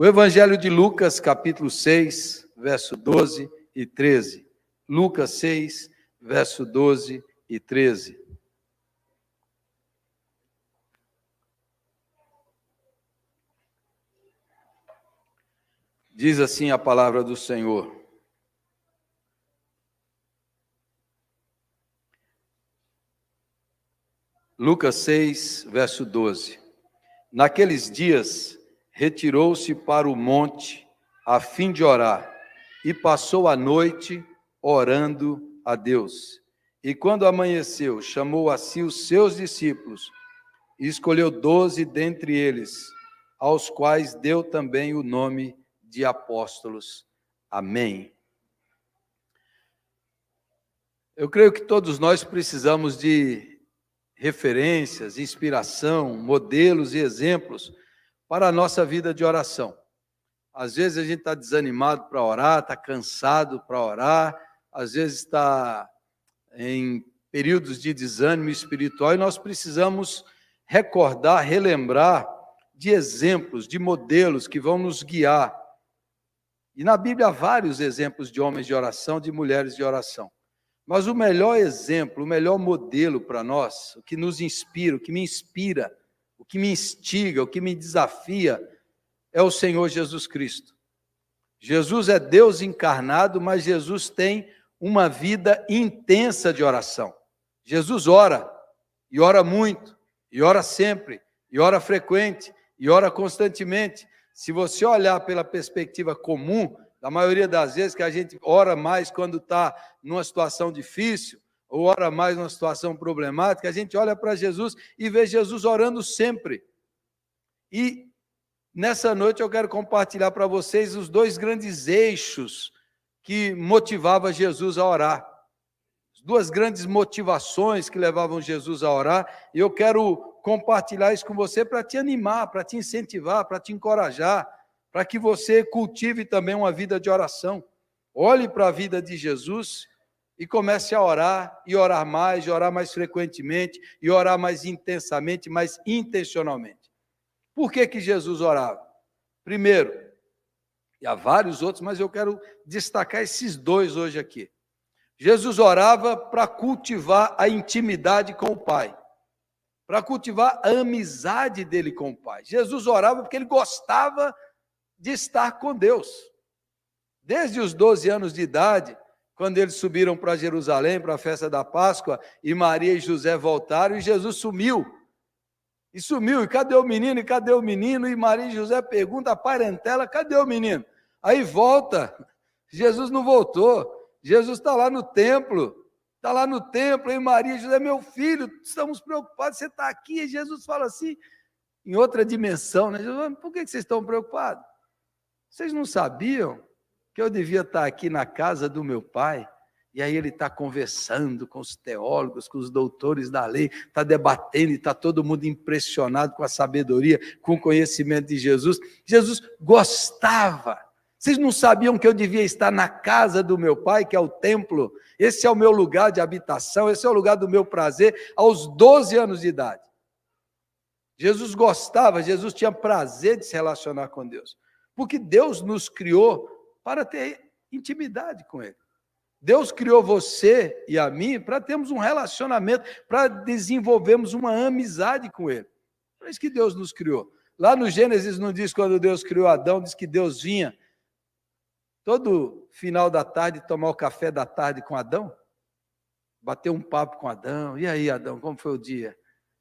O Evangelho de Lucas, capítulo 6, verso 12 e 13. Lucas 6, verso 12 e 13. Diz assim a palavra do Senhor. Lucas 6, verso 12. Naqueles dias, retirou-se para o monte, a fim de orar, e passou a noite orando a Deus. E quando amanheceu, chamou a si os seus discípulos, e escolheu 12 dentre eles, aos quais deu também o nome de apóstolos. Amém. Eu creio que todos nós precisamos de referências, inspiração, modelos e exemplos para a nossa vida de oração. Às vezes a gente está desanimado para orar, está cansado para orar, às vezes está em períodos de desânimo espiritual e nós precisamos recordar, relembrar de exemplos, de modelos que vão nos guiar. E na Bíblia há vários exemplos de homens de oração, de mulheres de oração. Mas o melhor exemplo, o melhor modelo para nós, o que nos inspira, o que me inspira, o que me instiga, o que me desafia, é o Senhor Jesus Cristo. Jesus é Deus encarnado, mas Jesus tem uma vida intensa de oração. Jesus ora, e ora muito, e ora sempre, e ora frequente, e ora constantemente. Se você olhar pela perspectiva comum, da maioria das vezes que a gente ora mais quando está numa situação difícil, ou ora mais numa situação problemática, a gente olha para Jesus e vê Jesus orando sempre. E nessa noite eu quero compartilhar para vocês os dois grandes eixos que motivavam Jesus a orar. As duas grandes motivações que levavam Jesus a orar, e eu quero compartilhar isso com você para te animar, para te incentivar, para te encorajar, para que você cultive também uma vida de oração. Olhe para a vida de Jesus e comece a orar, e orar mais frequentemente, e orar mais intensamente, mais intencionalmente. Por que Jesus orava? Primeiro, e há vários outros, mas eu quero destacar esses dois hoje aqui. Jesus orava para cultivar a intimidade com o Pai, para cultivar a amizade dele com o Pai. Jesus orava porque ele gostava de estar com Deus. Desde os 12 anos de idade, quando eles subiram para Jerusalém, para a festa da Páscoa, e Maria e José voltaram, e Jesus sumiu. E cadê o menino? E cadê o menino? E Maria e José perguntam a parentela, cadê o menino? Aí volta, Jesus não voltou, Jesus está lá no templo, e Maria e José, meu filho, estamos preocupados, você está aqui, e Jesus fala assim, em outra dimensão, né? Jesus, por que vocês estão preocupados? Vocês não sabiam que eu devia estar aqui na casa do meu pai? E aí ele está conversando com os teólogos, com os doutores da lei, está debatendo e está todo mundo impressionado com a sabedoria, com o conhecimento de Jesus. Jesus gostava. Vocês não sabiam que eu devia estar na casa do meu pai, que é o templo? Esse é o meu lugar de habitação, esse é o lugar do meu prazer, aos 12 anos de idade. Jesus gostava, Jesus tinha prazer de se relacionar com Deus. Porque Deus nos criou para ter intimidade com Ele. Deus criou você e a mim para termos um relacionamento, para desenvolvermos uma amizade com Ele. É isso que Deus nos criou. Lá no Gênesis não diz quando Deus criou Adão, diz que Deus vinha todo final da tarde tomar o café da tarde com Adão, bater um papo com Adão. E aí, Adão, como foi o dia?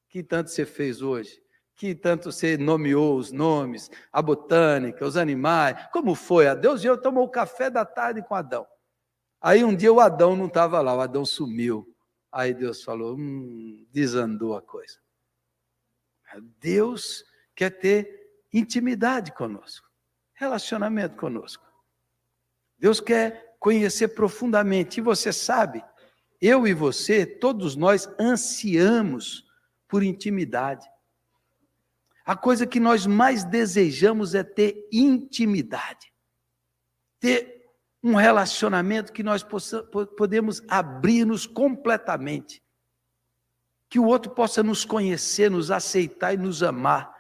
Que tanto você fez hoje? Que tanto você nomeou os nomes, a botânica, os animais, como foi? Deus veio tomou o café da tarde com Adão. Aí um dia o Adão não estava lá, o Adão sumiu. Aí Deus falou, desandou a coisa. Deus quer ter intimidade conosco, relacionamento conosco. Deus quer conhecer profundamente, e você sabe, eu e você, todos nós ansiamos por intimidade. A coisa que nós mais desejamos é ter intimidade, ter um relacionamento que nós podemos abrir-nos completamente, que o outro possa nos conhecer, nos aceitar e nos amar.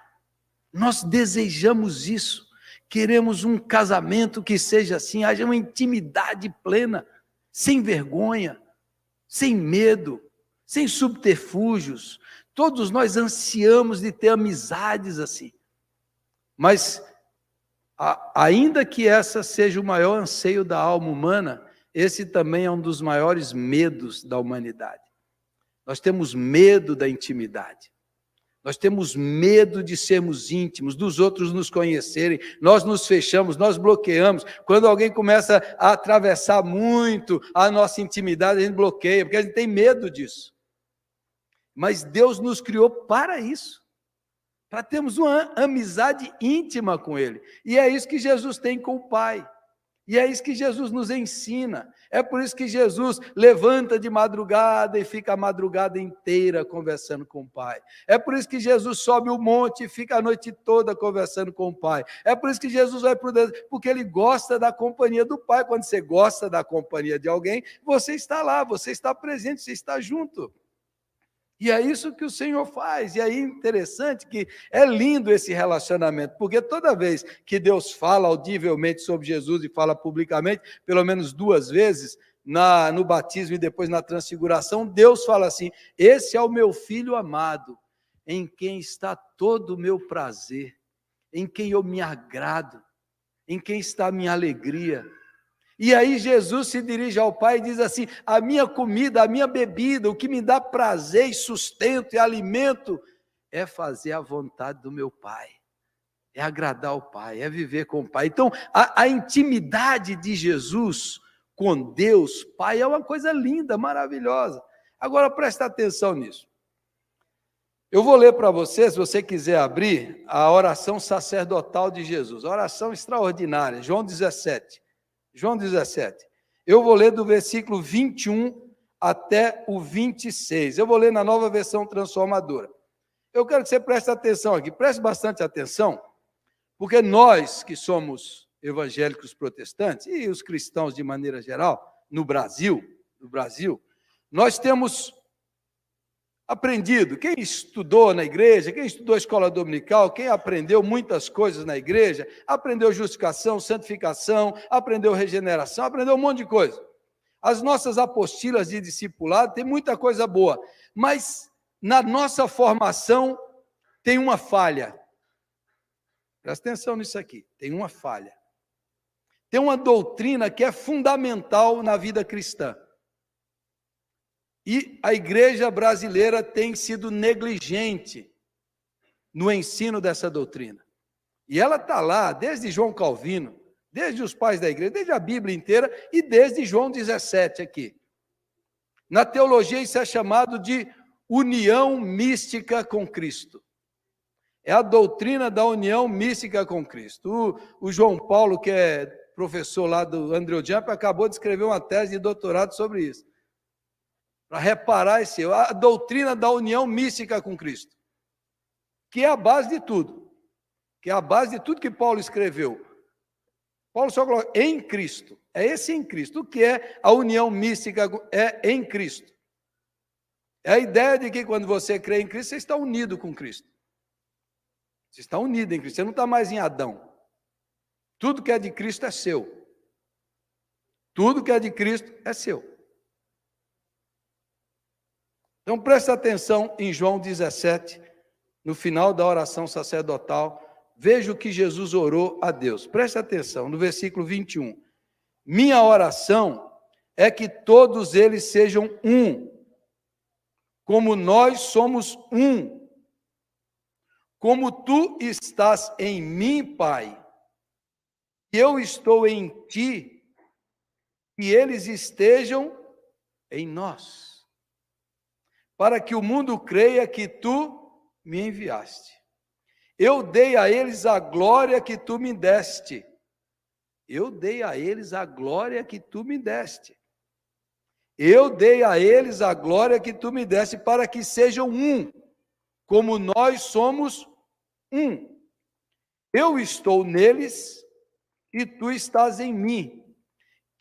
Nós desejamos isso, Queremos um casamento que seja assim, haja uma intimidade plena, sem vergonha, sem medo, sem subterfúgios. Todos nós ansiamos de ter amizades assim. Mas, ainda que essa seja o maior anseio da alma humana, esse também é um dos maiores medos da humanidade. Nós temos medo da intimidade. Nós temos medo de sermos íntimos, dos outros nos conhecerem. Nós nos fechamos, nós bloqueamos. Quando alguém começa a atravessar muito a nossa intimidade, a gente bloqueia, porque a gente tem medo disso. Mas Deus nos criou para isso, para termos uma amizade íntima com Ele. E é isso que Jesus tem com o Pai. E é isso que Jesus nos ensina. É por isso que Jesus levanta de madrugada e fica a madrugada inteira conversando com o Pai. É por isso que Jesus sobe o monte e fica a noite toda conversando com o Pai. É por isso que Jesus vai para o deserto, porque Ele gosta da companhia do Pai. Quando você gosta da companhia de alguém, você está lá, você está presente, você está junto. E é isso que o Senhor faz, e aí é interessante que é lindo esse relacionamento, porque toda vez que Deus fala audivelmente sobre Jesus e fala publicamente, pelo menos 2 vezes, no batismo e depois na transfiguração, Deus fala assim: esse é o meu filho amado, em quem está todo o meu prazer, em quem eu me agrado, em quem está a minha alegria. E aí Jesus se dirige ao Pai e diz assim: a minha comida, a minha bebida, o que me dá prazer e sustento e alimento, é fazer a vontade do meu Pai, é agradar o Pai, é viver com o Pai. Então, a intimidade de Jesus com Deus Pai é uma coisa linda, maravilhosa. Agora presta atenção nisso. Eu vou ler para você, se você quiser abrir, a oração sacerdotal de Jesus, a oração extraordinária, João 17. João 17, eu vou ler do versículo 21 até o 26, eu vou ler na Nova Versão Transformadora. Eu quero que você preste atenção aqui, preste bastante atenção, porque nós que somos evangélicos protestantes, e os cristãos de maneira geral, no Brasil, nós temos aprendido, quem estudou na igreja, quem estudou a escola dominical, quem aprendeu muitas coisas na igreja, aprendeu justificação, santificação, aprendeu regeneração, aprendeu um monte de coisa. As nossas apostilas de discipulado tem muita coisa boa, mas na nossa formação tem uma falha. Presta atenção nisso aqui, tem uma falha. Tem uma doutrina que é fundamental na vida cristã. E a igreja brasileira tem sido negligente no ensino dessa doutrina. E ela está lá desde João Calvino, desde os pais da igreja, desde a Bíblia inteira e desde João 17 aqui. Na teologia isso é chamado de união mística com Cristo. É a doutrina da união mística com Cristo. O João Paulo, que é professor lá do Andrew Jump, acabou de escrever uma tese de doutorado sobre isso. Para reparar a doutrina da união mística com Cristo, que é a base de tudo, que Paulo escreveu. Paulo só coloca em Cristo, é esse em Cristo. O que é a união mística? É em Cristo. É a ideia de que quando você crê em Cristo, você está unido com Cristo. Você está unido em Cristo, você não está mais em Adão. Tudo que é de Cristo é seu. Tudo que é de Cristo é seu. Então, presta atenção em João 17, no final da oração sacerdotal, veja o que Jesus orou a Deus. Presta atenção, no versículo 21. Minha oração é que todos eles sejam um, como nós somos um. Como tu estás em mim, Pai, e eu estou em ti, que eles estejam em nós, para que o mundo creia que tu me enviaste. Eu dei a eles a glória que tu me deste. Eu dei a eles a glória que tu me deste. Eu dei a eles a glória que tu me deste, para que sejam um, como nós somos um. Eu estou neles e tu estás em mim.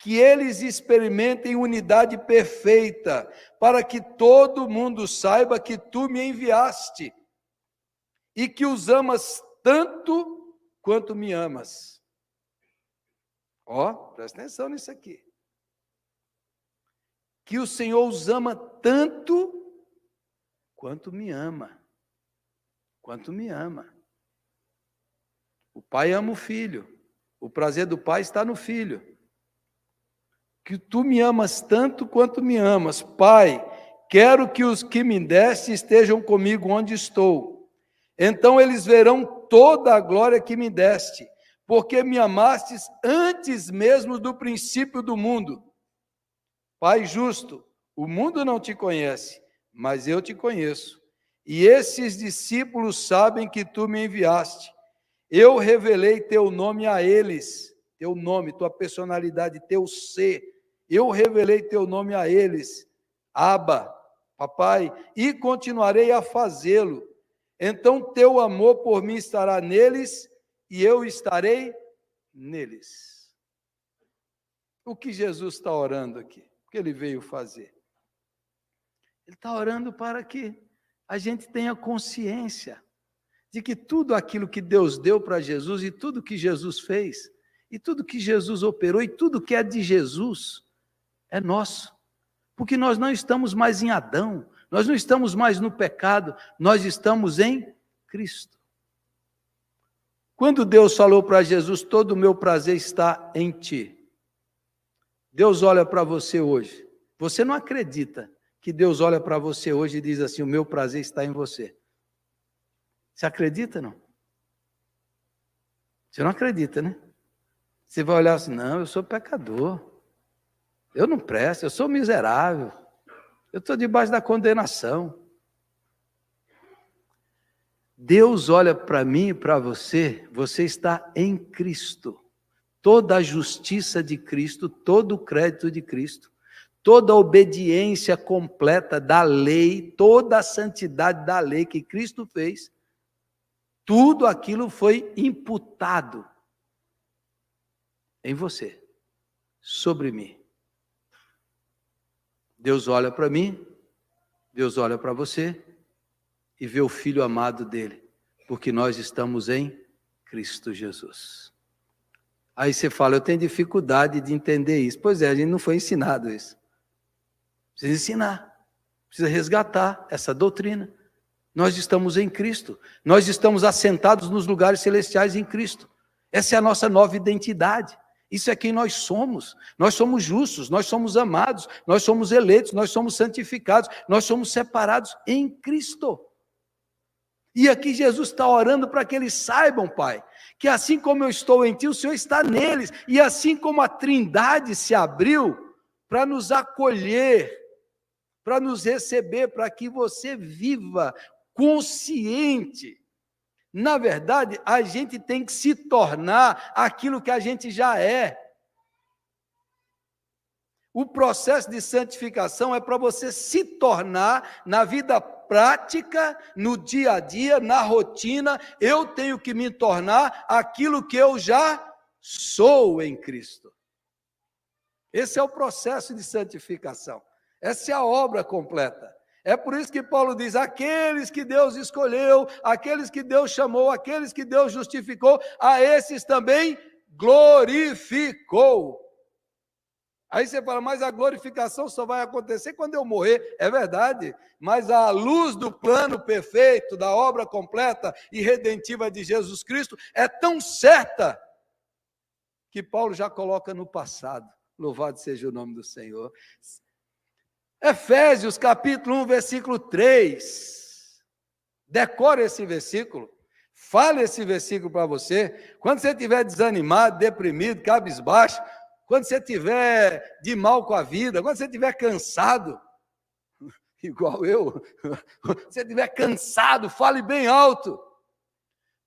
Que eles experimentem unidade perfeita, para que todo mundo saiba que tu me enviaste e que os amas tanto quanto me amas. Presta atenção nisso aqui. Que o Senhor os ama tanto quanto me ama. Quanto me ama. O pai ama o filho. O prazer do pai está no filho. Que tu me amas tanto quanto me amas. Pai, quero que os que me deste estejam comigo onde estou. Então eles verão toda a glória que me deste, porque me amastes antes mesmo do princípio do mundo. Pai justo, o mundo não te conhece, mas eu te conheço. E esses discípulos sabem que tu me enviaste. Eu revelei teu nome a eles, teu nome, tua personalidade, teu ser. Eu revelei teu nome a eles, Abba, papai, e continuarei a fazê-lo. Então teu amor por mim estará neles e eu estarei neles. O que Jesus está orando aqui? O que ele veio fazer? Ele está orando para que a gente tenha consciência de que tudo aquilo que Deus deu para Jesus e tudo que Jesus fez, e tudo que Jesus operou e tudo que é de Jesus é nosso. Porque nós não estamos mais em Adão, nós não estamos mais no pecado, nós estamos em Cristo. Quando Deus falou para Jesus, todo o meu prazer está em ti. Deus olha para você hoje. Você não acredita que Deus olha para você hoje e diz assim, o meu prazer está em você. Você acredita, não? Você não acredita, né? Você vai olhar assim, não, eu sou pecador. Eu não presto, eu sou miserável. Eu estou debaixo da condenação. Deus olha para mim e para você, você está em Cristo. Toda a justiça de Cristo, todo o crédito de Cristo, toda a obediência completa da lei, toda a santidade da lei que Cristo fez, tudo aquilo foi imputado em você, sobre mim. Deus olha para mim, Deus olha para você e vê o Filho amado dele, porque nós estamos em Cristo Jesus. Aí você fala, eu tenho dificuldade de entender isso. Pois é, a gente não foi ensinado isso. Precisa ensinar, precisa resgatar essa doutrina. Nós estamos em Cristo, nós estamos assentados nos lugares celestiais em Cristo. Essa é a nossa nova identidade. Isso é quem nós somos justos, nós somos amados, nós somos eleitos, nós somos santificados, nós somos separados em Cristo. E aqui Jesus está orando para que eles saibam, Pai, que assim como eu estou em Ti, o Senhor está neles, e assim como a Trindade se abriu para nos acolher, para nos receber, para que você viva consciente. Na verdade, a gente tem que se tornar aquilo que a gente já é. O processo de santificação é para você se tornar, na vida prática, no dia a dia, na rotina, eu tenho que me tornar aquilo que eu já sou em Cristo. Esse é o processo de santificação. Essa é a obra completa. É por isso que Paulo diz, aqueles que Deus escolheu, aqueles que Deus chamou, aqueles que Deus justificou, a esses também glorificou. Aí você fala, mas a glorificação só vai acontecer quando eu morrer. É verdade, mas a luz do plano perfeito, da obra completa e redentiva de Jesus Cristo, é tão certa, que Paulo já coloca no passado. Louvado seja o nome do Senhor. Efésios capítulo 1, versículo 3. Decore esse versículo. Fale esse versículo para você. Quando você estiver desanimado, deprimido, cabisbaixo, quando você estiver de mal com a vida, quando você estiver cansado, igual eu, quando você estiver cansado, fale bem alto.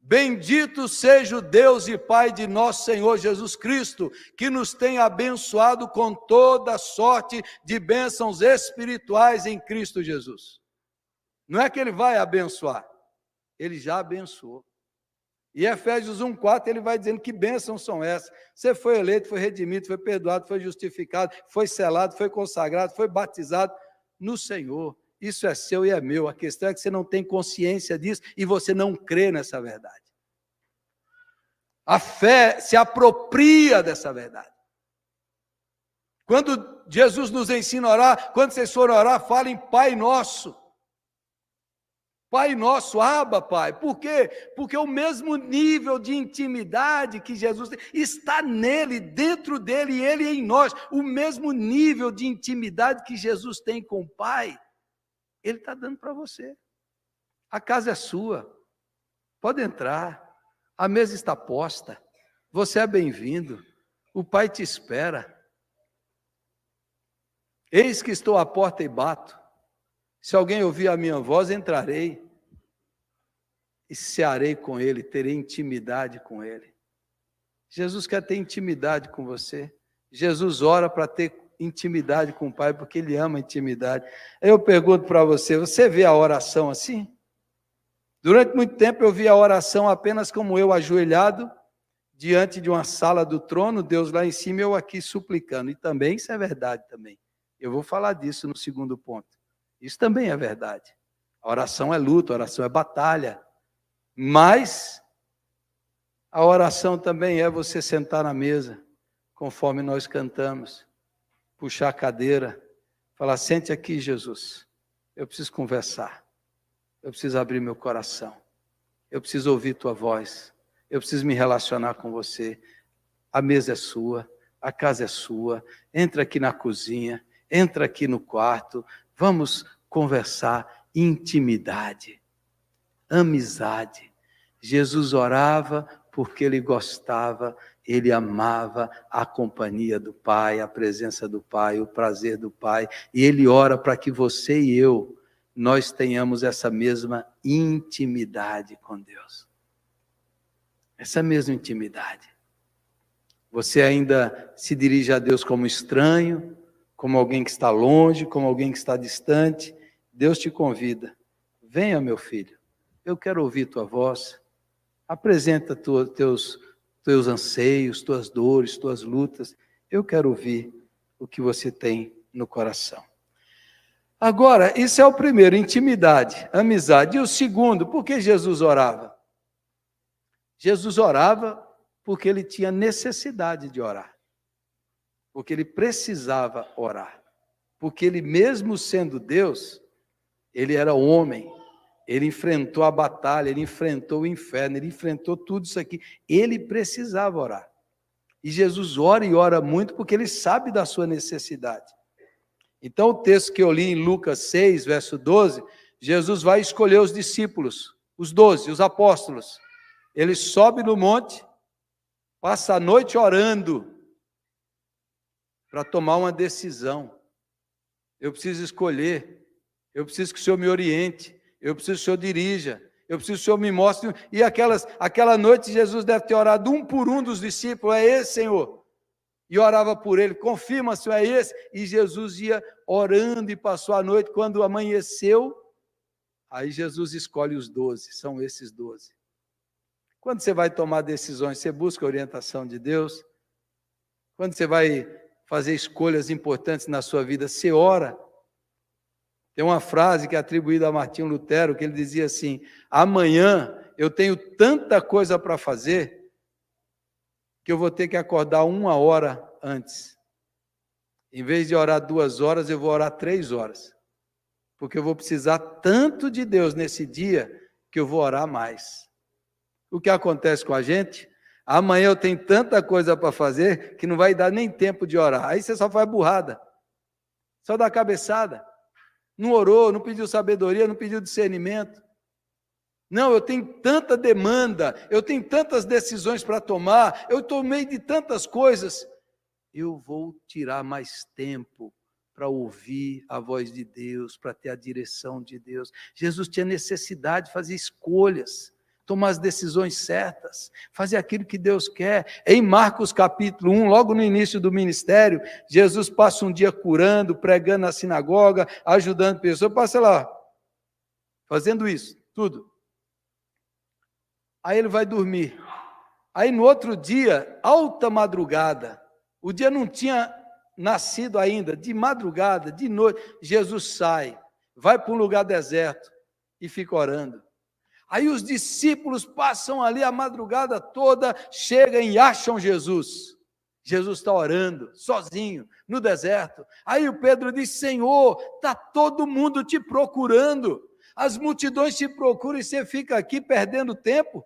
Bendito seja o Deus e Pai de nosso Senhor Jesus Cristo, que nos tem abençoado com toda sorte de bênçãos espirituais em Cristo Jesus. Não é que Ele vai abençoar, Ele já abençoou. E Efésios 1,4 ele vai dizendo que bênçãos são essas. Você foi eleito, foi redimido, foi perdoado, foi justificado, foi selado, foi consagrado, foi batizado no Senhor. Isso é seu e é meu. A questão é que você não tem consciência disso e você não crê nessa verdade. A fé se apropria dessa verdade. Quando Jesus nos ensina a orar, quando vocês forem orar, falem Pai Nosso. Pai Nosso, Abba, Pai. Por quê? Porque o mesmo nível de intimidade que Jesus tem está nele, dentro dele e ele em nós. O mesmo nível de intimidade que Jesus tem com o Pai, ele está dando para você. A casa é sua. Pode entrar. A mesa está posta. Você é bem-vindo. O Pai te espera. Eis que estou à porta e bato. Se alguém ouvir a minha voz, entrarei e cearei com ele, terei intimidade com ele. Jesus quer ter intimidade com você. Jesus ora para ter intimidade com o Pai, porque ele ama a intimidade. Aí eu pergunto para você, você vê a oração assim? Durante muito tempo eu vi a oração apenas como eu ajoelhado, diante de uma sala do trono, Deus lá em cima e eu aqui suplicando. E também isso é verdade também. Eu vou falar disso no segundo ponto. Isso também é verdade. A oração é luta, a oração é batalha. Mas a oração também é você sentar na mesa, conforme nós cantamos, puxar a cadeira, falar, sente aqui, Jesus, eu preciso conversar, eu preciso abrir meu coração, eu preciso ouvir tua voz, eu preciso me relacionar com você, a mesa é sua, a casa é sua, entra aqui na cozinha, entra aqui no quarto, vamos conversar, intimidade, amizade. Jesus orava porque ele gostava, ele amava a companhia do Pai, a presença do Pai, o prazer do Pai, e ele ora para que você e eu, nós tenhamos essa mesma intimidade com Deus. Essa mesma intimidade. Você ainda se dirige a Deus como estranho, como alguém que está longe, como alguém que está distante. Deus te convida. Venha, meu filho, eu quero ouvir tua voz. Apresenta teus anseios, tuas dores, tuas lutas. Eu quero ouvir o que você tem no coração. Agora, isso é o primeiro, intimidade, amizade. E o segundo, por que Jesus orava? Jesus orava porque ele tinha necessidade de orar. Porque ele precisava orar. Porque ele, mesmo sendo Deus, ele era homem. Ele enfrentou a batalha, ele enfrentou o inferno, ele enfrentou tudo isso aqui. Ele precisava orar. E Jesus ora e ora muito porque ele sabe da sua necessidade. Então, o texto que eu li em Lucas 6, verso 12, Jesus vai escolher os discípulos, os 12, os apóstolos. Ele sobe no monte, passa a noite orando para tomar uma decisão. Eu preciso escolher, eu preciso que o Senhor me oriente, eu preciso que o Senhor dirija, eu preciso que o Senhor me mostre. E aquela noite Jesus deve ter orado um por um dos discípulos, é esse, Senhor? E orava por ele, confirma, Senhor, é esse? E Jesus ia orando e passou a noite. Quando amanheceu, aí Jesus escolhe os 12, são esses 12. Quando você vai tomar decisões, você busca a orientação de Deus? Quando você vai fazer escolhas importantes na sua vida, você ora? Tem uma frase que é atribuída a Martinho Lutero, que ele dizia assim, amanhã eu tenho tanta coisa para fazer, que eu vou ter que acordar 1 hora antes. Em vez de orar 2 horas, eu vou orar 3 horas. Porque eu vou precisar tanto de Deus nesse dia, que eu vou orar mais. O que acontece com a gente? Amanhã eu tenho tanta coisa para fazer, que não vai dar nem tempo de orar. Aí você só faz burrada. Só dá cabeçada. Não orou, não pediu sabedoria, não pediu discernimento. Não, eu tenho tanta demanda, eu tenho tantas decisões para tomar, eu estou no meio de tantas coisas. Eu vou tirar mais tempo para ouvir a voz de Deus, para ter a direção de Deus. Jesus tinha necessidade de fazer escolhas, tomar as decisões certas, fazer aquilo que Deus quer. Em Marcos capítulo 1, logo no início do ministério, Jesus passa um dia curando, pregando na sinagoga, ajudando pessoas, passa lá, fazendo isso, tudo. Aí ele vai dormir. Aí no outro dia, alta madrugada, o dia não tinha nascido ainda, de madrugada, de noite, Jesus sai, vai para um lugar deserto e fica orando. Aí os discípulos passam ali a madrugada toda, chegam e acham Jesus. Jesus está orando, sozinho, no deserto. Aí o Pedro diz: Senhor, está todo mundo te procurando. As multidões te procuram e você fica aqui perdendo tempo.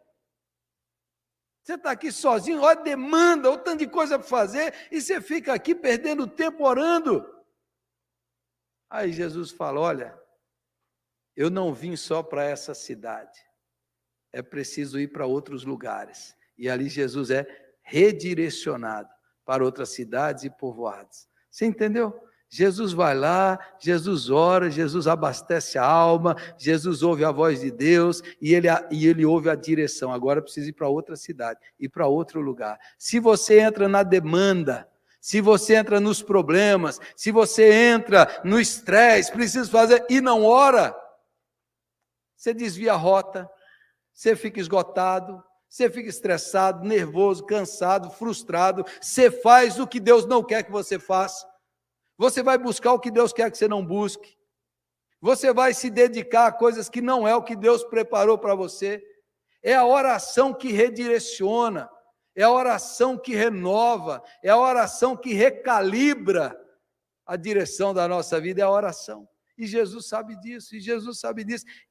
Você está aqui sozinho, olha a demanda, olha o tanto de coisa para fazer, e você fica aqui perdendo tempo orando. Aí Jesus fala: olha, eu não vim só para essa cidade, é preciso ir para outros lugares. E ali Jesus é redirecionado para outras cidades e povoados. Você entendeu? Jesus vai lá, Jesus ora, Jesus abastece a alma, Jesus ouve a voz de Deus e ele ouve a direção. Agora precisa ir para outra cidade, ir para outro lugar. Se você entra na demanda, se você entra nos problemas, se você entra no estresse, precisa fazer e não ora, você desvia a rota, você fica esgotado, você fica estressado, nervoso, cansado, frustrado, você faz o que Deus não quer que você faça. Você vai buscar o que Deus quer que você não busque. Você vai se dedicar a coisas que não é o que Deus preparou para você. É a oração que redireciona, é a oração que renova, é a oração que recalibra a direção da nossa vida, é a oração. E Jesus sabe disso,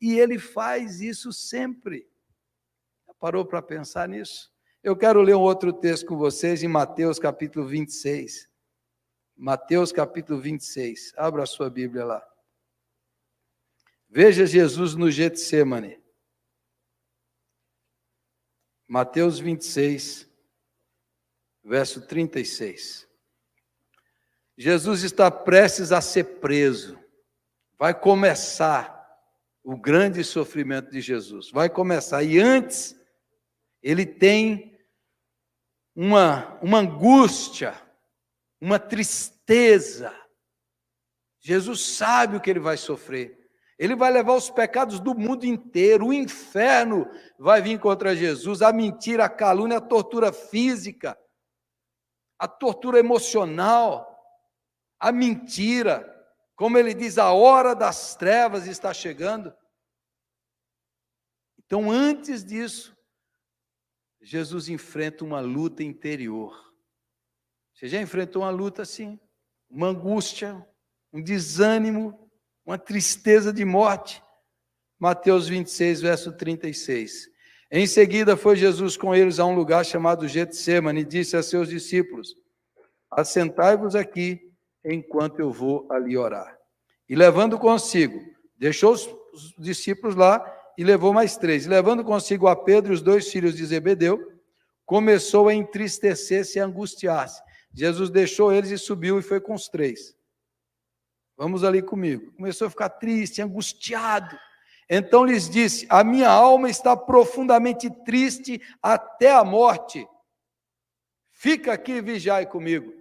e Ele faz isso sempre. Parou para pensar nisso? Eu quero ler um outro texto com vocês em Mateus capítulo 26. Mateus capítulo 26, abra a sua Bíblia lá. Veja Jesus no Getsêmani. Mateus 26, verso 36. Jesus está prestes a ser preso. Vai começar o grande sofrimento de Jesus. Vai começar. E antes, ele tem uma angústia, uma tristeza. Jesus sabe o que ele vai sofrer. Ele vai levar os pecados do mundo inteiro. O inferno vai vir contra Jesus. A mentira, a calúnia, a tortura física, a tortura emocional, a mentira. Como ele diz, a hora das trevas está chegando. Então, antes disso, Jesus enfrenta uma luta interior. Você já enfrentou uma luta assim? Uma angústia, um desânimo, uma tristeza de morte? Mateus 26, verso 36. Em seguida foi Jesus com eles a um lugar chamado Getsêmani e disse a seus discípulos: assentai-vos aqui enquanto eu vou ali orar. E levando consigo, deixou os discípulos lá e levou mais 3. E levando consigo a Pedro e os 2 filhos de Zebedeu, começou a entristecer-se e a angustiar-se. Jesus deixou eles e subiu e foi com os 3. Vamos ali comigo. Começou a ficar triste, angustiado. Então lhes disse: a minha alma está profundamente triste até a morte. Fica aqui e vigiai comigo.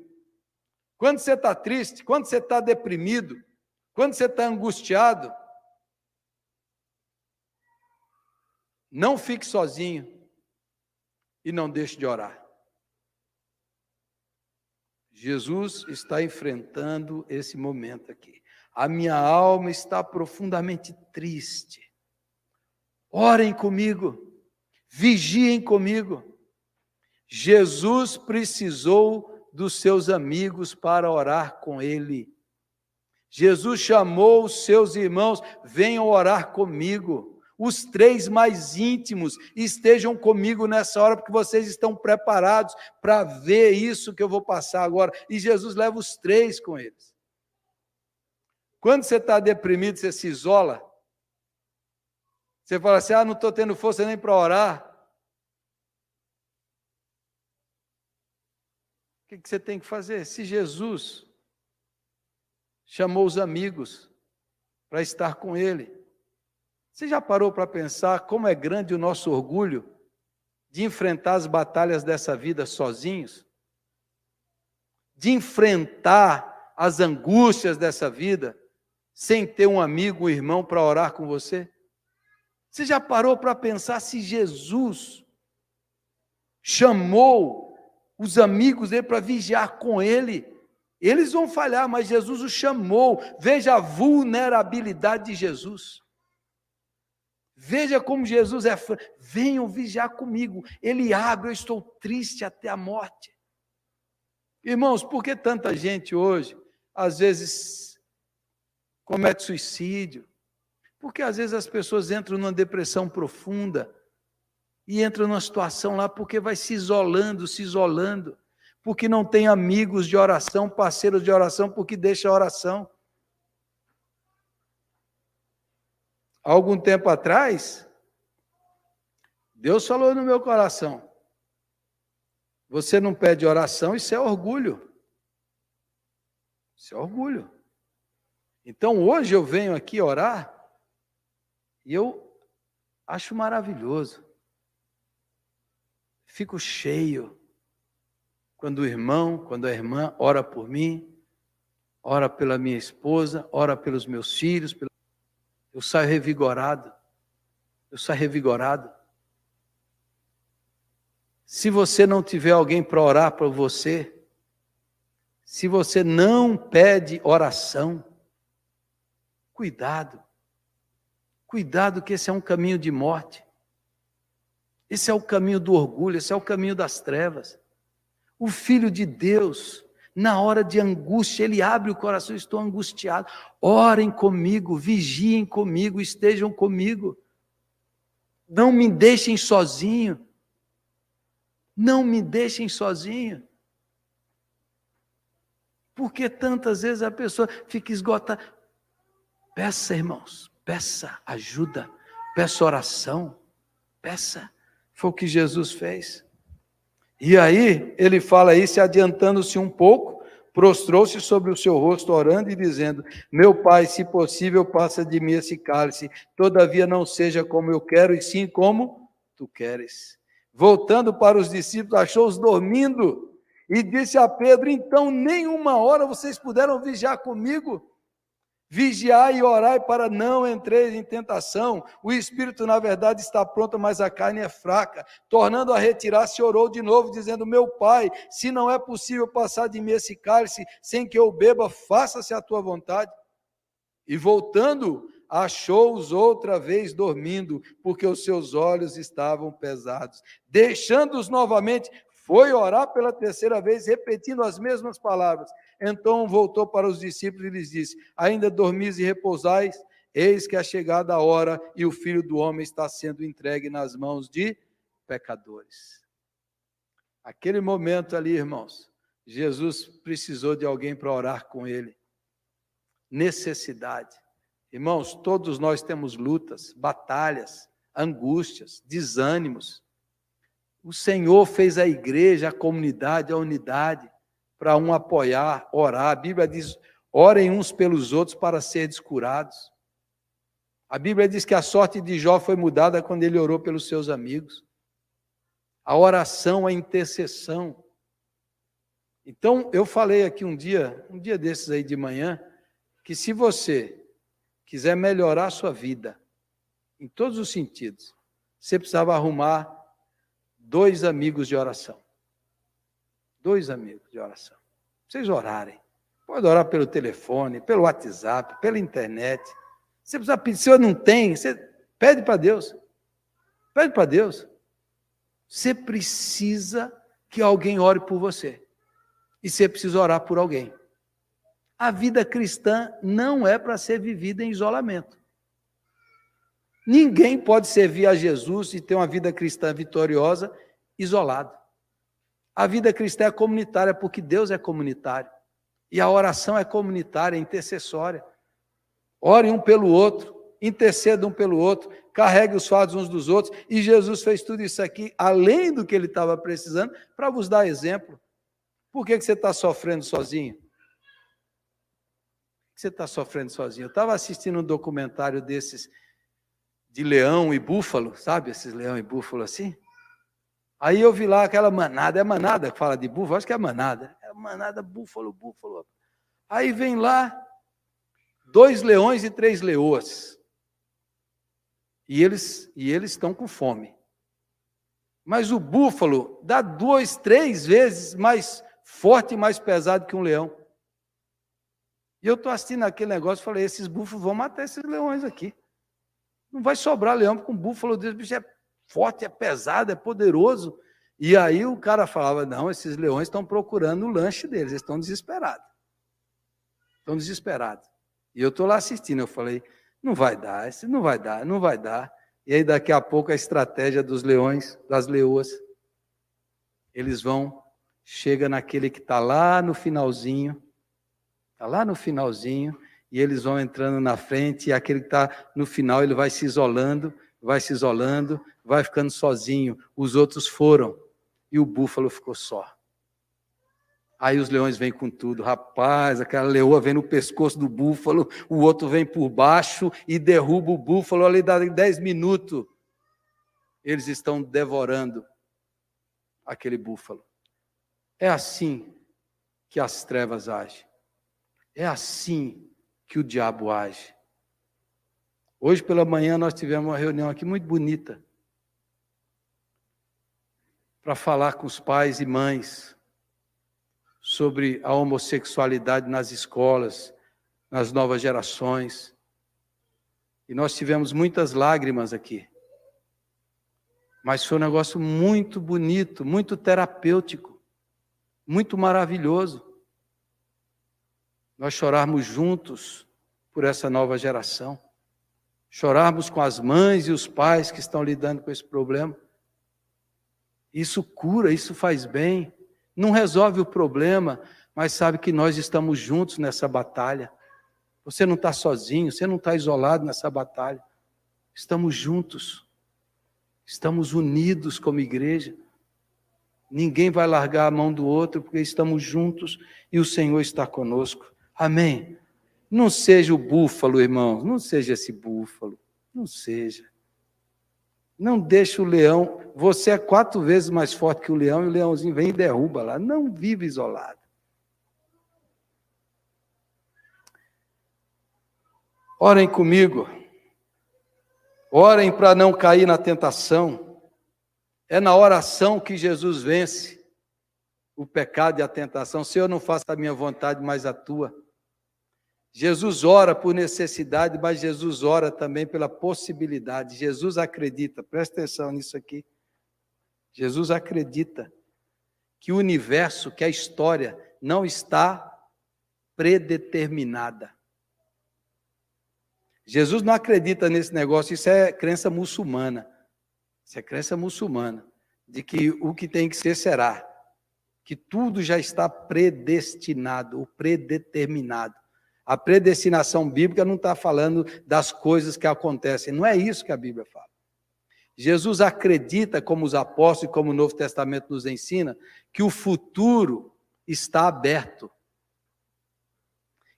Quando você está triste, quando você está deprimido, quando você está angustiado, não fique sozinho e não deixe de orar. Jesus está enfrentando esse momento aqui. A minha alma está profundamente triste. Orem comigo, vigiem comigo. Jesus precisou dos seus amigos para orar com ele. Jesus chamou os seus irmãos: venham orar comigo. Os 3 mais íntimos estejam comigo nessa hora, porque vocês estão preparados para ver isso que eu vou passar agora. E Jesus leva os 3 com eles. Quando você está deprimido, você se isola. Você fala assim: não estou tendo força nem para orar. O que você tem que fazer? Se Jesus chamou os amigos para estar com ele, você já parou para pensar como é grande o nosso orgulho de enfrentar as batalhas dessa vida sozinhos? De enfrentar as angústias dessa vida sem ter um amigo, um irmão para orar com você? Você já parou para pensar se Jesus chamou os amigos dele para vigiar com ele? Eles vão falhar, mas Jesus os chamou. Veja a vulnerabilidade de Jesus. Veja como Jesus é franco. Venham vigiar comigo. Ele abre: eu estou triste até a morte. Irmãos, por que tanta gente hoje, às vezes, comete suicídio? Porque às vezes as pessoas entram numa depressão profunda e entram numa situação lá porque vai se isolando, porque não tem amigos de oração, parceiros de oração, porque deixa a oração. Há algum tempo atrás, Deus falou no meu coração: você não pede oração, isso é orgulho. Isso é orgulho. Então hoje eu venho aqui orar e eu acho maravilhoso. Fico cheio quando o irmão, quando a irmã ora por mim, ora pela minha esposa, ora pelos meus filhos. Eu saio revigorado. Se você não tiver alguém para orar por você, se você não pede oração, cuidado que esse é um caminho de morte. Esse é o caminho do orgulho, esse é o caminho das trevas. O Filho de Deus, na hora de angústia, ele abre o coração: estou angustiado. Orem comigo, vigiem comigo, estejam comigo. Não me deixem sozinho. Não me deixem sozinho. Porque tantas vezes a pessoa fica esgotada. Peça, irmãos, peça ajuda, peça oração, peça. Foi o que Jesus fez. E aí, ele fala isso, adiantando-se um pouco, prostrou-se sobre o seu rosto, orando e dizendo: meu Pai, se possível, passa de mim esse cálice, todavia não seja como eu quero, e sim como tu queres. Voltando para os discípulos, achou-os dormindo, e disse a Pedro: então, nem uma hora vocês puderam vigiar comigo? Vigiai e orai para não entrar em tentação. O espírito, na verdade, está pronto, mas a carne é fraca. Tornando a retirar-se, orou de novo, dizendo: meu Pai, se não é possível passar de mim esse cálice sem que eu beba, faça-se a tua vontade. E voltando, achou-os outra vez dormindo, porque os seus olhos estavam pesados. Deixando-os novamente, foi orar pela terceira vez, repetindo as mesmas palavras. Então voltou para os discípulos e lhes disse: ainda dormis e repousais? Eis que é chegada a hora e o Filho do Homem está sendo entregue nas mãos de pecadores. Aquele momento ali, irmãos, Jesus precisou de alguém para orar com ele. Necessidade. Irmãos, todos nós temos lutas, batalhas, angústias, desânimos. O Senhor fez a igreja, a comunidade, a unidade, para um apoiar, orar. A Bíblia diz: orem uns pelos outros para serem curados. A Bíblia diz que a sorte de Jó foi mudada quando ele orou pelos seus amigos. A oração, a intercessão. Então, eu falei aqui um dia desses aí de manhã, que se você quiser melhorar a sua vida, em todos os sentidos, você precisava arrumar 2 amigos de oração. 2 amigos de oração. Vocês orarem. Pode orar pelo telefone, pelo WhatsApp, pela internet. Você precisa pedir. Se você não tem, você pede para Deus. Pede para Deus. Você precisa que alguém ore por você. E você precisa orar por alguém. A vida cristã não é para ser vivida em isolamento. Ninguém pode servir a Jesus e ter uma vida cristã vitoriosa isolado. A vida cristã é comunitária, porque Deus é comunitário. E a oração é comunitária, é intercessória. Ore um pelo outro, interceda um pelo outro, carregue os fardos uns dos outros. E Jesus fez tudo isso aqui, além do que ele estava precisando, para vos dar exemplo. Por que você está sofrendo sozinho? Por que você está sofrendo sozinho? Eu estava assistindo um documentário desses de leão e búfalo, sabe? Esses leão e búfalo assim. Aí eu vi lá aquela manada, é manada que fala de búfalo, acho que é manada. É manada, búfalo. Aí vem lá 2 leões e 3 leoas. E eles estão com fome. Mas o búfalo dá 2, 3 vezes mais forte e mais pesado que um leão. E eu estou assistindo aquele negócio e falei: esses búfalos vão matar esses leões aqui. Não vai sobrar leão, porque um búfalo desse bicho é forte, é pesado, é poderoso. E aí o cara falava, não, esses leões estão procurando o lanche deles, eles estão desesperados. Estão desesperados. E eu estou lá assistindo, eu falei, não vai dar, não vai dar, não vai dar. E aí daqui a pouco a estratégia dos leões, das leoas, eles vão, chega naquele que está lá no finalzinho, e eles vão entrando na frente, e aquele que está no final, ele vai se isolando, vai ficando sozinho. Os outros foram, e o búfalo ficou só. Aí os leões vêm com tudo. Rapaz, aquela leoa vem no pescoço do búfalo, o outro vem por baixo e derruba o búfalo. Ali dá 10 minutos. Eles estão devorando aquele búfalo. É assim que as trevas agem. É assim que o diabo age. Hoje pela manhã nós tivemos uma reunião aqui muito bonita para falar com os pais e mães sobre a homossexualidade nas escolas, nas novas gerações. E nós tivemos muitas lágrimas aqui. Mas foi um negócio muito bonito, muito terapêutico, muito maravilhoso. Nós chorarmos juntos por essa nova geração. Chorarmos com as mães e os pais que estão lidando com esse problema. Isso cura, isso faz bem. Não resolve o problema, mas sabe que nós estamos juntos nessa batalha. Você não está sozinho, você não está isolado nessa batalha. Estamos juntos. Estamos unidos como igreja. Ninguém vai largar a mão do outro, porque estamos juntos e o Senhor está conosco. Amém? Não seja o búfalo, irmãos, não seja esse búfalo. Não seja. Não deixe o leão, você é 4 vezes mais forte que o leão, e o leãozinho vem e derruba lá. Não vive isolado. Orem comigo. Orem para não cair na tentação. É na oração que Jesus vence o pecado e a tentação. Senhor, não faça a minha vontade, mas a tua. Jesus ora por necessidade, mas Jesus ora também pela possibilidade. Jesus acredita, presta atenção nisso aqui. Jesus acredita que o universo, que a história não está predeterminada. Jesus não acredita nesse negócio, isso é crença muçulmana. Isso é crença muçulmana, de que o que tem que ser, será. Que tudo já está predestinado, ou predeterminado. A predestinação bíblica não está falando das coisas que acontecem, não é isso que a Bíblia fala. Jesus acredita, como os apóstolos e como o Novo Testamento nos ensina, que o futuro está aberto.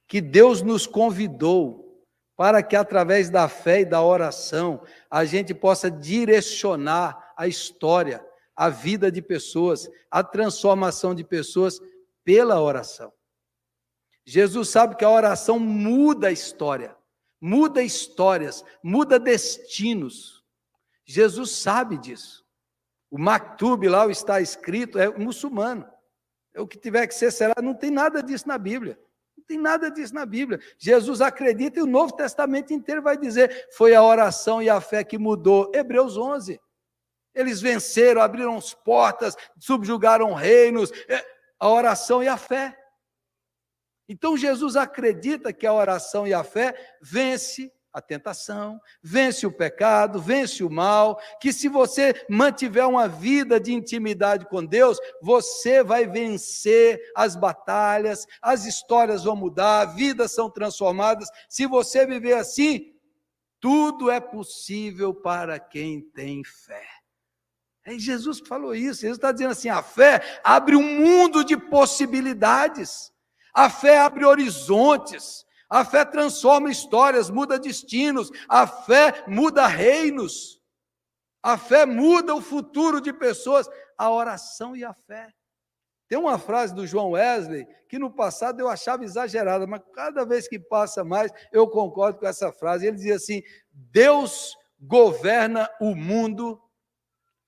Que Deus nos convidou para que, através da fé e da oração, a gente possa direcionar a história, a vida de pessoas, a transformação de pessoas pela oração. Jesus sabe que a oração muda a história, muda histórias, muda destinos. Jesus sabe disso. O Maktub lá está escrito, é muçulmano. É o que tiver que ser, será. Não tem nada disso na Bíblia. Não tem nada disso na Bíblia. Jesus acredita e o Novo Testamento inteiro vai dizer, foi a oração e a fé que mudou. Hebreus 11. Eles venceram, abriram as portas, subjugaram reinos, a oração e a fé. Então Jesus acredita que a oração e a fé vence a tentação, vence o pecado, vence o mal, que se você mantiver uma vida de intimidade com Deus, você vai vencer as batalhas, as histórias vão mudar, vidas são transformadas. Se você viver assim, tudo é possível para quem tem fé. É Jesus que falou isso. Jesus está dizendo assim, a fé abre um mundo de possibilidades. A fé abre horizontes, a fé transforma histórias, muda destinos, a fé muda reinos, a fé muda o futuro de pessoas, a oração e a fé. Tem uma frase do John Wesley que no passado eu achava exagerada, mas cada vez que passa mais eu concordo com essa frase. Ele dizia assim, Deus governa o mundo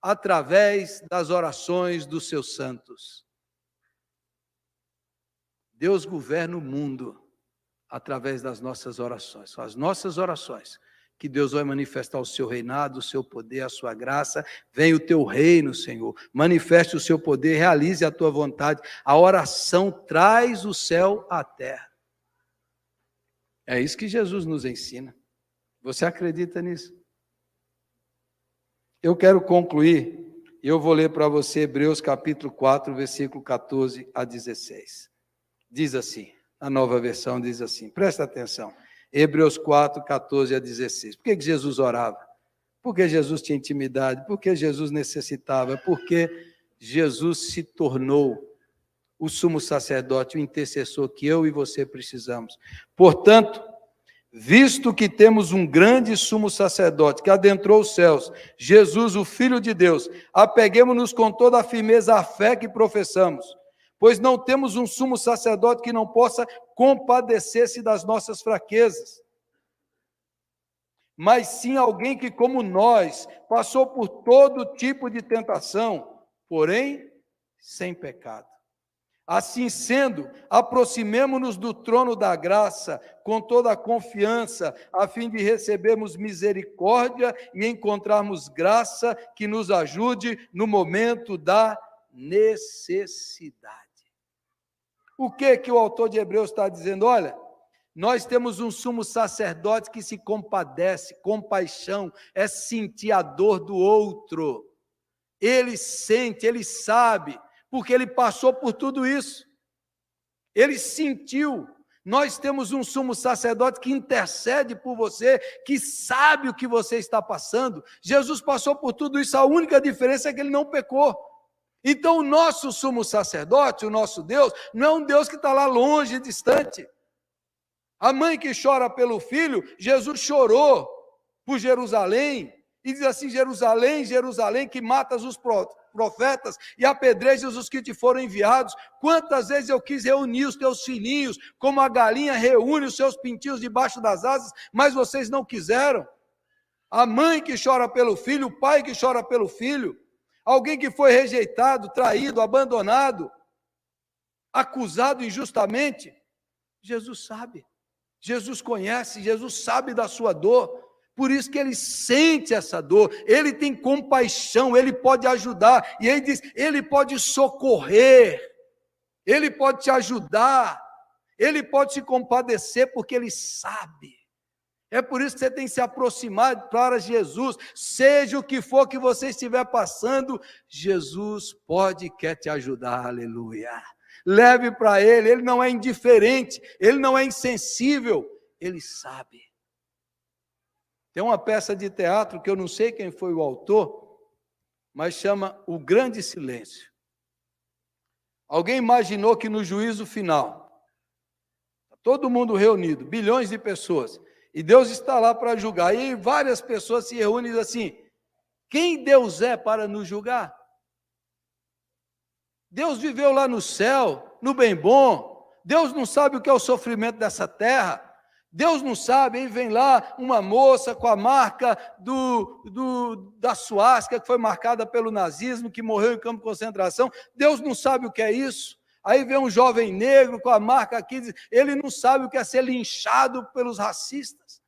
através das orações dos seus santos. Deus governa o mundo através das nossas orações. São as nossas orações que Deus vai manifestar o seu reinado, o seu poder, a sua graça. Venha o teu reino, Senhor. Manifeste o seu poder, realize a tua vontade. A oração traz o céu à terra. É isso que Jesus nos ensina. Você acredita nisso? Eu quero concluir, e eu vou ler para você Hebreus capítulo 4, versículo 14 a 16. Diz assim, a nova versão diz assim, presta atenção. Hebreus 4, 14 a 16. Por que Jesus orava? Porque Jesus tinha intimidade, porque Jesus necessitava, porque Jesus se tornou o sumo sacerdote, o intercessor que eu e você precisamos. Portanto, visto que temos um grande sumo sacerdote que adentrou os céus, Jesus, o Filho de Deus, apeguemo-nos com toda a firmeza à fé que professamos, pois não temos um sumo sacerdote que não possa compadecer-se das nossas fraquezas, mas sim alguém que, como nós, passou por todo tipo de tentação, porém sem pecado. Assim sendo, aproximemo-nos do trono da graça com toda a confiança, a fim de recebermos misericórdia e encontrarmos graça que nos ajude no momento da necessidade. O que o autor de Hebreus está dizendo? Olha, nós temos um sumo sacerdote que se compadece, compaixão, é sentir a dor do outro. Ele sente, ele sabe, porque ele passou por tudo isso. Ele sentiu. Nós temos um sumo sacerdote que intercede por você, que sabe o que você está passando. Jesus passou por tudo isso, a única diferença é que ele não pecou. Então, o nosso sumo sacerdote, o nosso Deus, não é um Deus que está lá longe, distante. A mãe que chora pelo filho, Jesus chorou por Jerusalém, e diz assim, Jerusalém, Jerusalém, que matas os profetas e apedrejas os que te foram enviados. Quantas vezes eu quis reunir os teus filhinhos, como a galinha reúne os seus pintinhos debaixo das asas, mas vocês não quiseram. A mãe que chora pelo filho, o pai que chora pelo filho, alguém que foi rejeitado, traído, abandonado, acusado injustamente. Jesus sabe, Jesus conhece, Jesus sabe da sua dor, por isso que ele sente essa dor, ele tem compaixão, ele pode ajudar, e ele diz, ele pode socorrer, ele pode te ajudar, ele pode se compadecer, porque ele sabe. É por isso que você tem que se aproximar para Jesus, seja o que for que você estiver passando, Jesus pode e quer te ajudar, aleluia. Leve para ele não é indiferente, ele não é insensível, ele sabe. Tem uma peça de teatro que eu não sei quem foi o autor, mas chama O Grande Silêncio. Alguém imaginou que no juízo final, todo mundo reunido, bilhões de pessoas, e Deus está lá para julgar, e várias pessoas se reúnem e dizem assim, quem Deus é para nos julgar? Deus viveu lá no céu, no bem bom, Deus não sabe o que é o sofrimento dessa terra, Deus não sabe, aí vem lá uma moça com a marca da suástica, que foi marcada pelo nazismo, que morreu em campo de concentração, Deus não sabe o que é isso. Aí vem um jovem negro com a marca aqui, ele não sabe o que é ser linchado pelos racistas.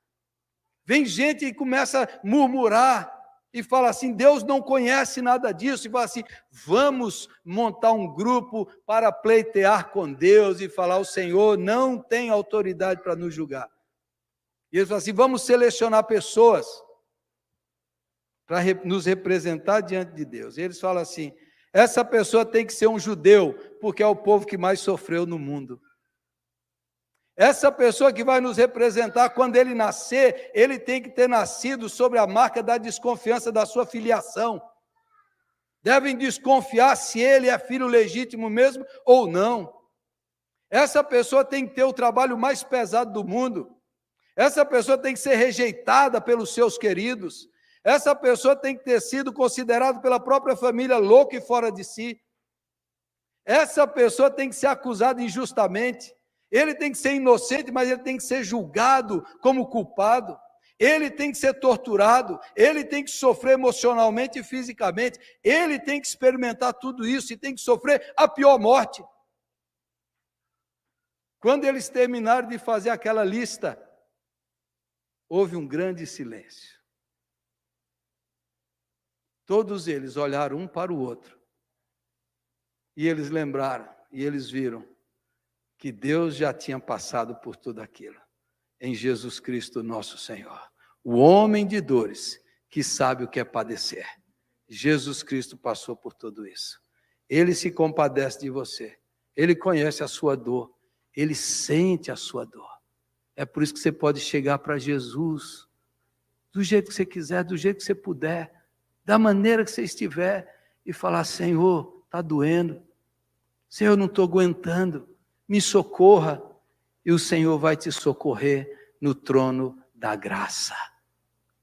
Vem gente e começa a murmurar, e fala assim, Deus não conhece nada disso, e fala assim, vamos montar um grupo para pleitear com Deus, e falar, o Senhor não tem autoridade para nos julgar. E eles falam assim, vamos selecionar pessoas para nos representar diante de Deus. E eles falam assim, essa pessoa tem que ser um judeu, porque é o povo que mais sofreu no mundo. Essa pessoa que vai nos representar, quando ele nascer, ele tem que ter nascido sobre a marca da desconfiança da sua filiação. Devem desconfiar se ele é filho legítimo mesmo ou não. Essa pessoa tem que ter o trabalho mais pesado do mundo. Essa pessoa tem que ser rejeitada pelos seus queridos. Essa pessoa tem que ter sido considerada pela própria família louca e fora de si. Essa pessoa tem que ser acusada injustamente. Ele tem que ser inocente, mas ele tem que ser julgado como culpado. Ele tem que ser torturado, ele tem que sofrer emocionalmente e fisicamente, ele tem que experimentar tudo isso e tem que sofrer a pior morte. Quando eles terminarem de fazer aquela lista, houve um grande silêncio. Todos eles olharam um para o outro. E eles lembraram, e eles viram que Deus já tinha passado por tudo aquilo. Em Jesus Cristo nosso Senhor. O homem de dores, que sabe o que é padecer. Jesus Cristo passou por tudo isso. Ele se compadece de você. Ele conhece a sua dor. Ele sente a sua dor. É por isso que você pode chegar para Jesus, do jeito que você quiser, do jeito que você puder, da maneira que você estiver, e falar: Senhor, está doendo. Senhor, eu não estou aguentando. Me socorra. E o Senhor vai te socorrer no trono da graça.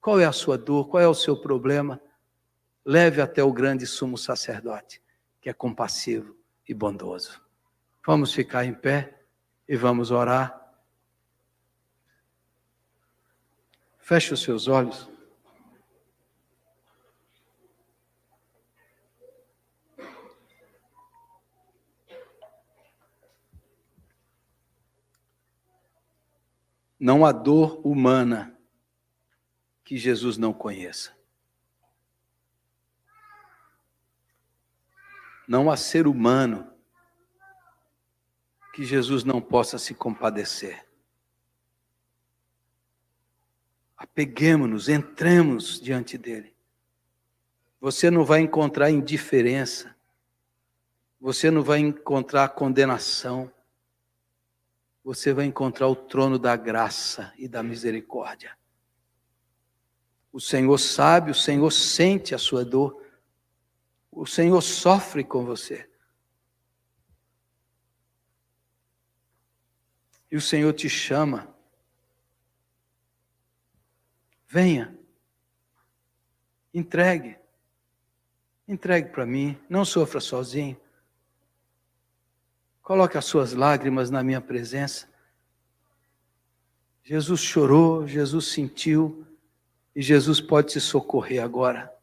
Qual é a sua dor? Qual é o seu problema? Leve até o grande sumo sacerdote, que é compassivo e bondoso. Vamos ficar em pé e vamos orar. Feche os seus olhos. Não há dor humana que Jesus não conheça. Não há ser humano que Jesus não possa se compadecer. Apeguemo-nos, entremos diante dele. Você não vai encontrar indiferença. Você não vai encontrar condenação. Você vai encontrar o trono da graça e da misericórdia. O Senhor sabe, o Senhor sente a sua dor. O Senhor sofre com você. E o Senhor te chama. Venha. Entregue. Entregue para mim. Não sofra sozinho. Coloque as suas lágrimas na minha presença. Jesus chorou, Jesus sentiu, e Jesus pode te socorrer agora.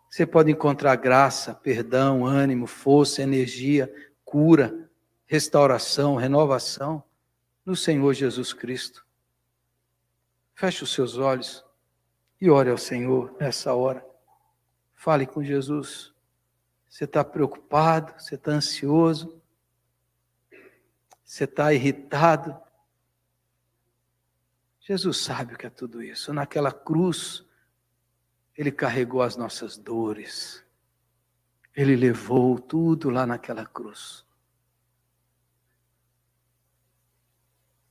Você pode encontrar graça, perdão, ânimo, força, energia, cura, restauração, renovação no Senhor Jesus Cristo. Feche os seus olhos e ore ao Senhor nessa hora. Fale com Jesus. Você está preocupado, você está ansioso, você está irritado. Jesus sabe o que é tudo isso. Naquela cruz, Ele carregou as nossas dores. Ele levou tudo lá naquela cruz.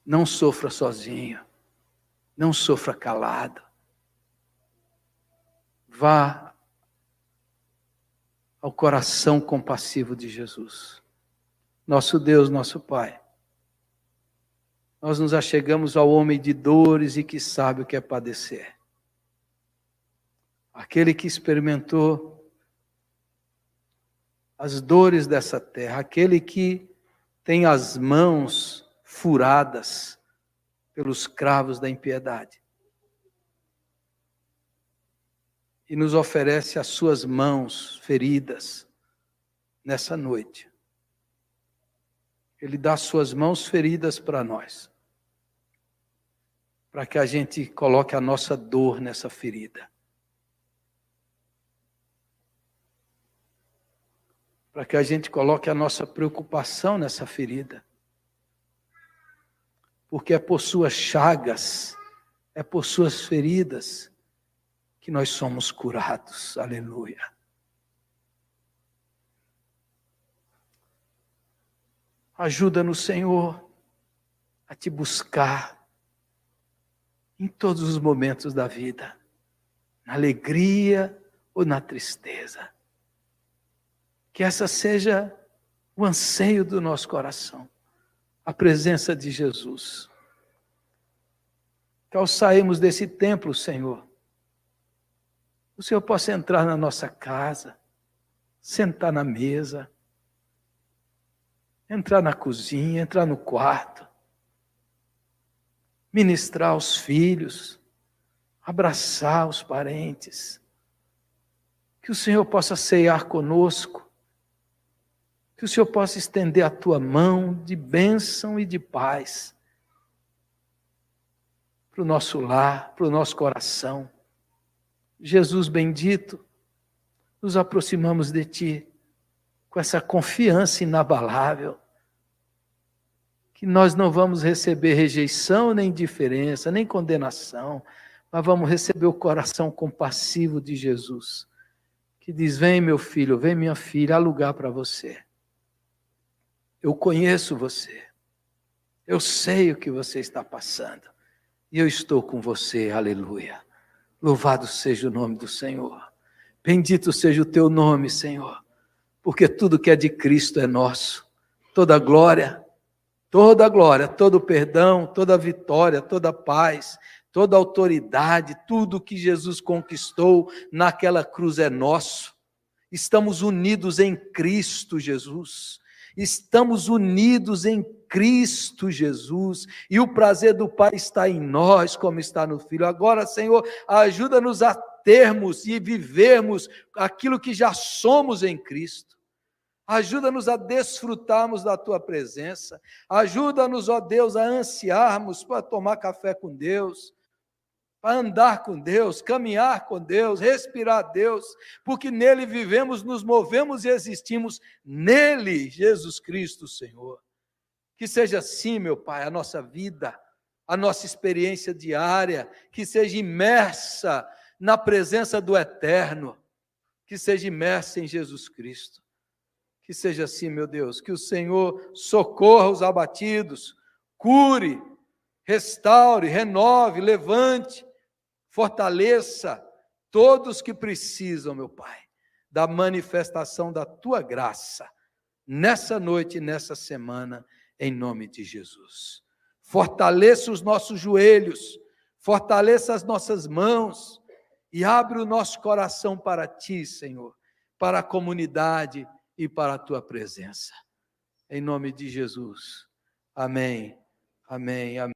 Não sofra sozinho. Não sofra calado. Vá ao coração compassivo de Jesus. Nosso Deus, nosso Pai. Nós nos achegamos ao homem de dores e que sabe o que é padecer. Aquele que experimentou as dores dessa terra, aquele que tem as mãos furadas pelos cravos da impiedade. E nos oferece as suas mãos feridas nessa noite. Ele dá as suas mãos feridas para nós. Para que a gente coloque a nossa dor nessa ferida. Para que a gente coloque a nossa preocupação nessa ferida. Porque é por suas chagas, é por suas feridas que nós somos curados. Aleluia. Ajuda-nos, Senhor, a te buscar em todos os momentos da vida, na alegria ou na tristeza. Que essa seja o anseio do nosso coração, a presença de Jesus. Que ao sairmos desse templo, Senhor, o Senhor possa entrar na nossa casa, sentar na mesa, entrar na cozinha, entrar no quarto, ministrar aos filhos, abraçar os parentes, que o Senhor possa ceiar conosco, que o Senhor possa estender a tua mão de bênção e de paz, para o nosso lar, para o nosso coração. Jesus bendito, nos aproximamos de Ti com essa confiança inabalável, que nós não vamos receber rejeição, nem indiferença, nem condenação, mas vamos receber o coração compassivo de Jesus, que diz: vem meu filho, vem minha filha, há lugar para você. Eu conheço você, eu sei o que você está passando, e eu estou com você, aleluia. Louvado seja o nome do Senhor, bendito seja o teu nome, Senhor, porque tudo que é de Cristo é nosso, toda glória, todo perdão, toda vitória, toda paz, toda autoridade, tudo que Jesus conquistou naquela cruz é nosso. Estamos unidos em Cristo Jesus. Estamos unidos em Cristo Jesus. E o prazer do Pai está em nós, como está no Filho. Agora, Senhor, ajuda-nos a termos e vivermos aquilo que já somos em Cristo. Ajuda-nos a desfrutarmos da Tua presença. Ajuda-nos, ó Deus, a ansiarmos para tomar café com Deus, para andar com Deus, caminhar com Deus, respirar Deus, porque nele vivemos, nos movemos e existimos, nele, Jesus Cristo, Senhor. Que seja assim, meu Pai, a nossa vida, a nossa experiência diária, que seja imersa na presença do Eterno, que seja imersa em Jesus Cristo. Que seja assim, meu Deus, que o Senhor socorra os abatidos, cure, restaure, renove, levante, fortaleça todos que precisam, meu Pai, da manifestação da Tua graça, nessa noite e nessa semana, em nome de Jesus. Fortaleça os nossos joelhos, fortaleça as nossas mãos e abre o nosso coração para Ti, Senhor, para a comunidade e para a Tua presença. Em nome de Jesus. Amém, amém, amém.